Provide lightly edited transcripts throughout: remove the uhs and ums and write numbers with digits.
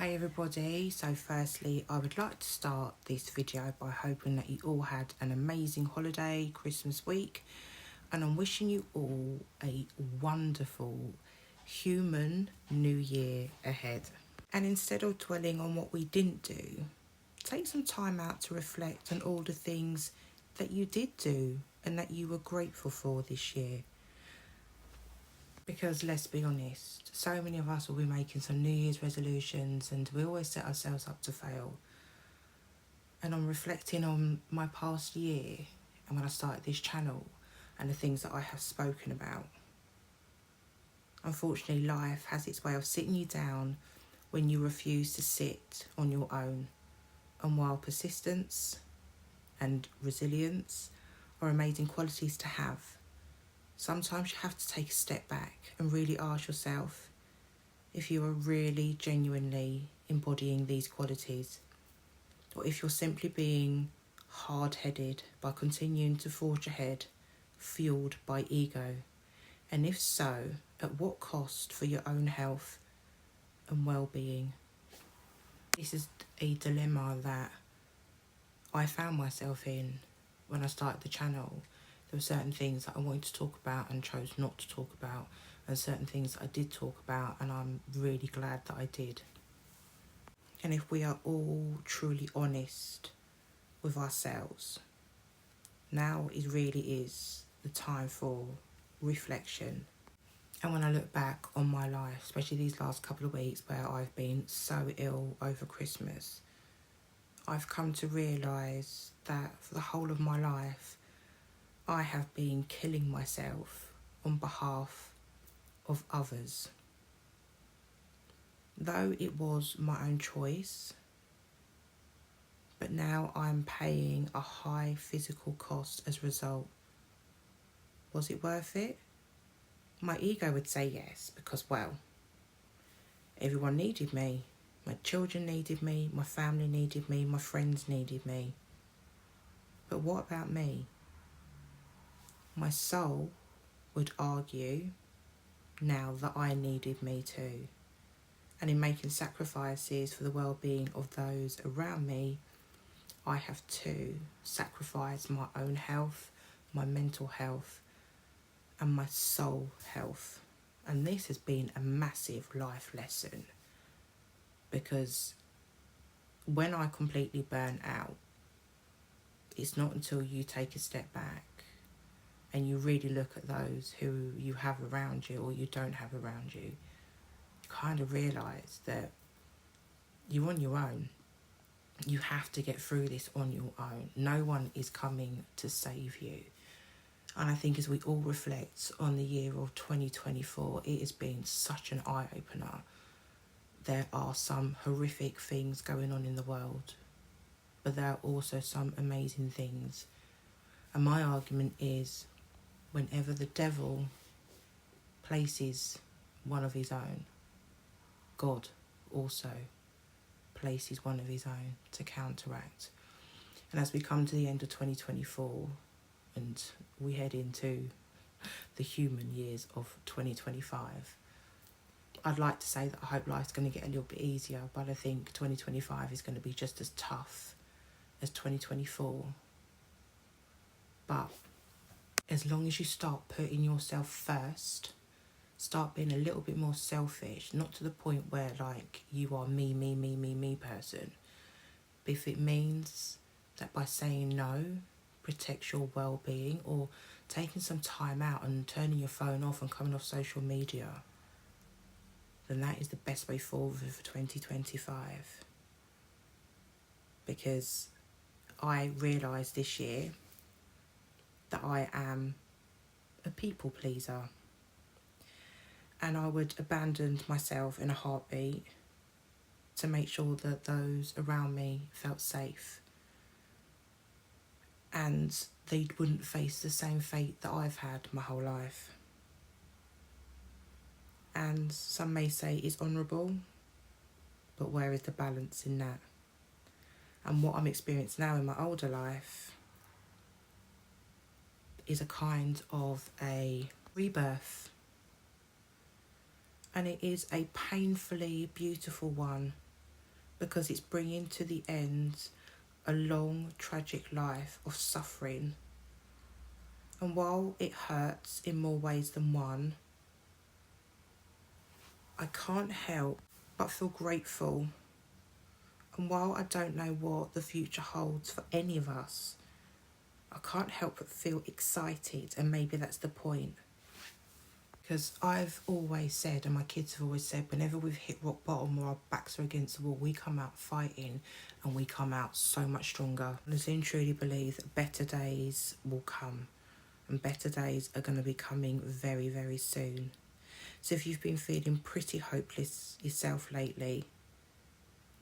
Hey everybody, so firstly I would like to start this video by hoping that you all had an amazing holiday Christmas week, and I'm wishing you all a wonderful human new year ahead. And instead of dwelling on what we didn't do, take some time out to reflect on all the things that you did do and that you were grateful for this year. Because let's be honest, so many of us will be making some New Year's resolutions and we always set ourselves up to fail. And I'm reflecting on my past year and when I started this channel and the things that I have spoken about. Unfortunately, life has its way of sitting you down when you refuse to sit on your own. And while persistence and resilience are amazing qualities to have, sometimes you have to take a step back and really ask yourself if you are really genuinely embodying these qualities, or if you're simply being hard-headed by continuing to forge ahead, fueled by ego, and if so, at what cost for your own health and well-being. This is a dilemma that I found myself in when I started the channel. There were certain things that I wanted to talk about and chose not to talk about, and certain things that I did talk about, and I'm really glad that I did. And if we are all truly honest with ourselves, now really is the time for reflection. And when I look back on my life, especially these last couple of weeks where I've been so ill over Christmas, I've come to realise that for the whole of my life, I have been killing myself on behalf of others. Though it was my own choice, but now I'm paying a high physical cost as a result. Was it worth it? My ego would say yes, because, well, everyone needed me. My children needed me, my family needed me, my friends needed me. But what about me? My soul would argue now that I needed me too. And in making sacrifices for the well-being of those around me, I have to sacrifice my own health, my mental health, and my soul health. And this has been a massive life lesson, because when I completely burn out, it's not until you take a step back and you really look at those who you have around you or you don't have around you, kind of realise that you're on your own. You have to get through this on your own. No one is coming to save you. And I think as we all reflect on the year of 2024, it has been such an eye-opener. There are some horrific things going on in the world, but there are also some amazing things. And my argument is, whenever the devil places one of his own, God also places one of his own to counteract. And as we come to the end of 2024 and we head into the human years of 2025, I'd like to say that I hope life's going to get a little bit easier, but I think 2025 is going to be just as tough as 2024. But as long as you start putting yourself first, start being a little bit more selfish, not to the point where like you are me person, but if it means that by saying no protects your well-being, or taking some time out and turning your phone off and coming off social media, then that is the best way forward for 2025. Because I realised this year that I am a people pleaser, and I would abandon myself in a heartbeat to make sure that those around me felt safe and they wouldn't face the same fate that I've had my whole life. And some may say it's honourable, but where is the balance in that? And what I'm experiencing now in my older life is a kind of a rebirth. And it is a painfully beautiful one, because it's bringing to the end a long, tragic life of suffering. And while it hurts in more ways than one, I can't help but feel grateful. And while I don't know what the future holds for any of us, I can't help but feel excited, and maybe that's the point. Because I've always said, and my kids have always said, whenever we've hit rock bottom or our backs are against the wall, we come out fighting and we come out so much stronger. And I truly believe that better days will come, and better days are going to be coming very, very soon. So if you've been feeling pretty hopeless yourself lately,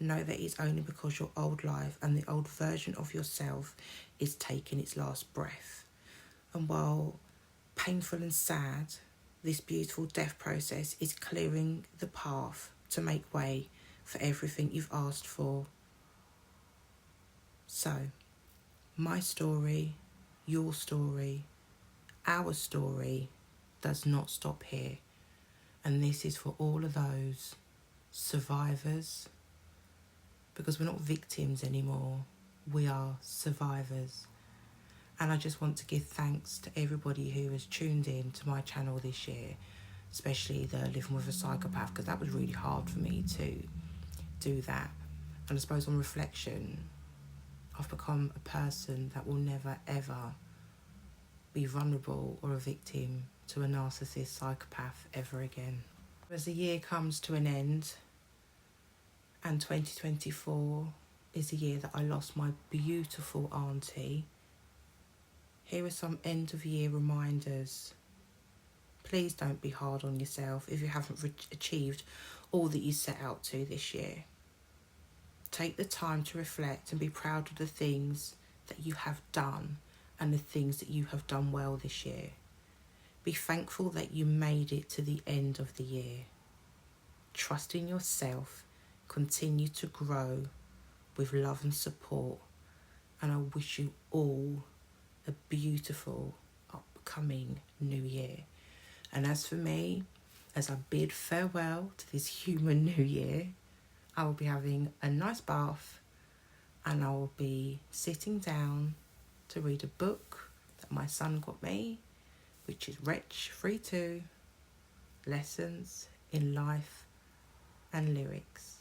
know that it's only because your old life and the old version of yourself is taking its last breath. And while painful and sad, this beautiful death process is clearing the path to make way for everything you've asked for. So, my story, your story, our story does not stop here. And this is for all of those survivors, because we're not victims anymore, we are survivors. And I just want to give thanks to everybody who has tuned in to my channel this year, especially the Living with a Psychopath, because that was really hard for me to do that. And I suppose on reflection, I've become a person that will never ever be vulnerable or a victim to a narcissist psychopath ever again. As the year comes to an end, and 2024 is the year that I lost my beautiful auntie, here are some end of year reminders. Please don't be hard on yourself if you haven't achieved all that you set out to this year. Take the time to reflect and be proud of the things that you have done and the things that you have done well this year. Be thankful that you made it to the end of the year. Trust in yourself. Continue to grow with love and support. And I wish you all a beautiful upcoming new year. And as for me, as I bid farewell to this human new year, I will be having a nice bath and I will be sitting down to read a book that my son got me, which is Wretch Free 2, Lessons in Life and Lyrics.